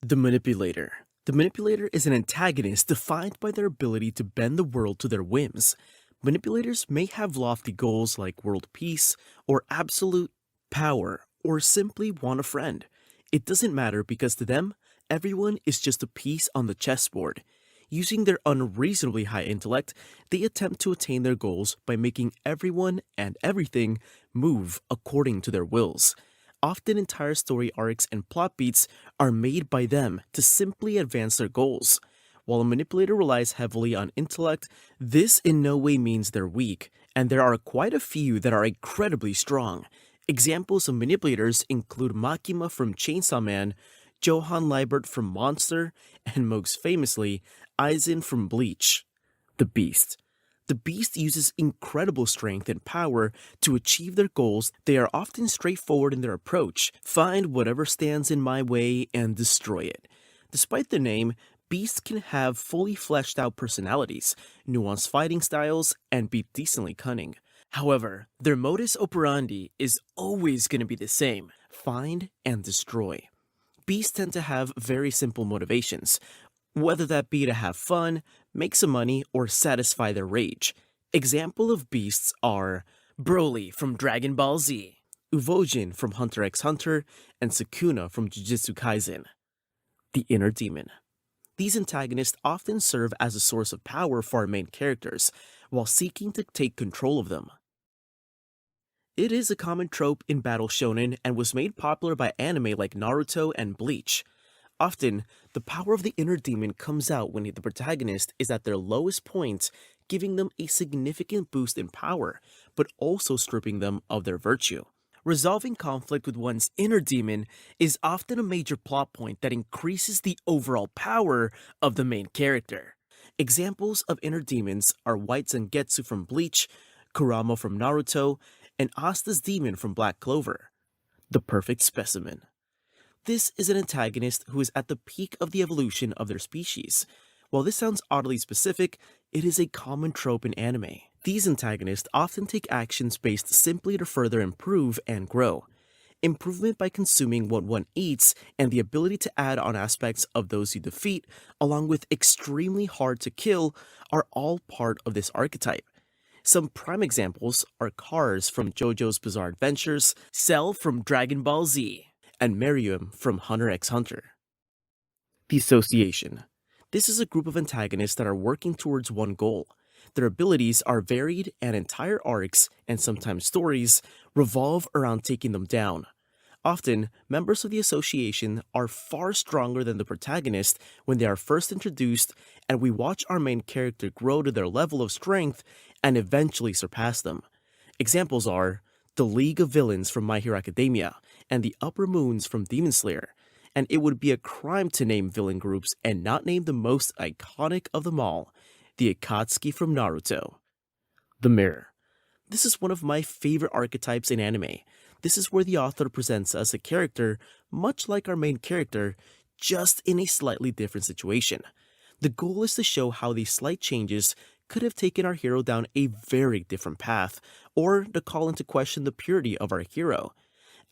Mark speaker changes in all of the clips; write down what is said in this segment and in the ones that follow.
Speaker 1: The Manipulator. The Manipulator is an antagonist defined by their ability to bend the world to their whims. Manipulators may have lofty goals like world peace, or absolute power, or simply want a friend. It doesn't matter because to them, everyone is just a piece on the chessboard. Using their unreasonably high intellect, they attempt to attain their goals by making everyone and everything move according to their wills. Often entire story arcs and plot beats are made by them to simply advance their goals. While a manipulator relies heavily on intellect, this in no way means they're weak, and there are quite a few that are incredibly strong. Examples of manipulators include Makima from Chainsaw Man, Johann Liebert from Monster, and most famously, Aizen from Bleach. The Beast. The Beast uses incredible strength and power to achieve their goals. They are often straightforward in their approach, find whatever stands in my way and destroy it. Despite the name, Beasts can have fully fleshed out personalities, nuanced fighting styles, and be decently cunning. However, their modus operandi is always going to be the same: find and destroy. Beasts tend to have very simple motivations, whether that be to have fun, make some money, or satisfy their rage. Example of beasts are Broly from Dragon Ball Z, Uvojin from Hunter x Hunter, and Sukuna from Jujutsu Kaisen. The Inner Demon. These antagonists often serve as a source of power for our main characters, while seeking to take control of them. It is a common trope in battle shonen and was made popular by anime like Naruto and Bleach. Often, the power of the inner demon comes out when the protagonist is at their lowest point, giving them a significant boost in power, but also stripping them of their virtue. Resolving conflict with one's inner demon is often a major plot point that increases the overall power of the main character. Examples of inner demons are White Zangetsu from Bleach, Kurama from Naruto, and Asta's demon from Black Clover. The Perfect Specimen. This is an antagonist who is at the peak of the evolution of their species. While this sounds oddly specific, it is a common trope in anime. These antagonists often take actions based simply to further improve and grow. Improvement by consuming what one eats and the ability to add on aspects of those you defeat, along with extremely hard to kill, are all part of this archetype. Some prime examples are Cars from JoJo's Bizarre Adventures, Cell from Dragon Ball Z, and Miriam from Hunter x Hunter. The Association. This is a group of antagonists that are working towards one goal. Their abilities are varied, and entire arcs, and sometimes stories, revolve around taking them down. Often, members of the Association are far stronger than the protagonist when they are first introduced, and we watch our main character grow to their level of strength and eventually surpass them. Examples are the League of Villains from My Hero Academia, and the Upper Moons from Demon Slayer, and it would be a crime to name villain groups and not name the most iconic of them all, the Akatsuki from Naruto. The Mirror. This is one of my favorite archetypes in anime. This is where the author presents us a character much like our main character, just in a slightly different situation. The goal is to show how these slight changes could have taken our hero down a very different path, or to call into question the purity of our hero.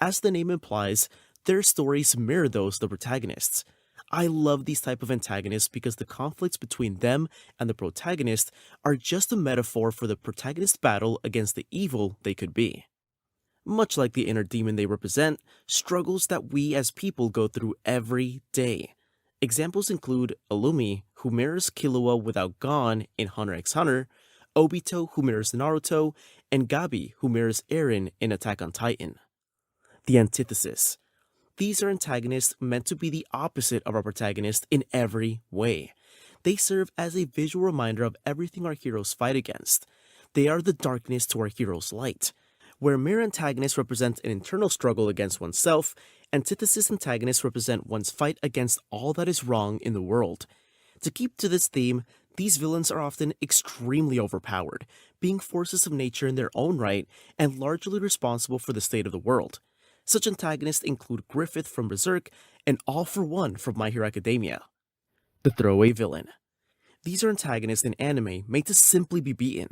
Speaker 1: As the name implies, their stories mirror those of the protagonists. I love these type of antagonists because the conflicts between them and the protagonist are just a metaphor for the protagonist's battle against the evil they could be. Much like the inner demon they represent, struggles that we as people go through every day. Examples include Illumi, who mirrors Killua without Gon in Hunter x Hunter, Obito, who mirrors Naruto, and Gabi, who mirrors Eren in Attack on Titan. The Antithesis. These are antagonists meant to be the opposite of our protagonist in every way. They serve as a visual reminder of everything our heroes fight against. They are the darkness to our hero's light. Where mirror antagonists represent an internal struggle against oneself, antithesis antagonists represent one's fight against all that is wrong in the world. To keep to this theme, these villains are often extremely overpowered, being forces of nature in their own right and largely responsible for the state of the world. Such antagonists include Griffith from Berserk and All for One from My Hero Academia. The Throwaway Villain. These are antagonists in anime made to simply be beaten.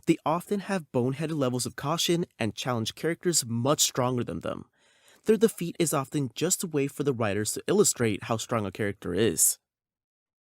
Speaker 1: They often have boneheaded levels of caution and challenge characters much stronger than them. their defeat is often just a way for the writers to illustrate how strong a character is.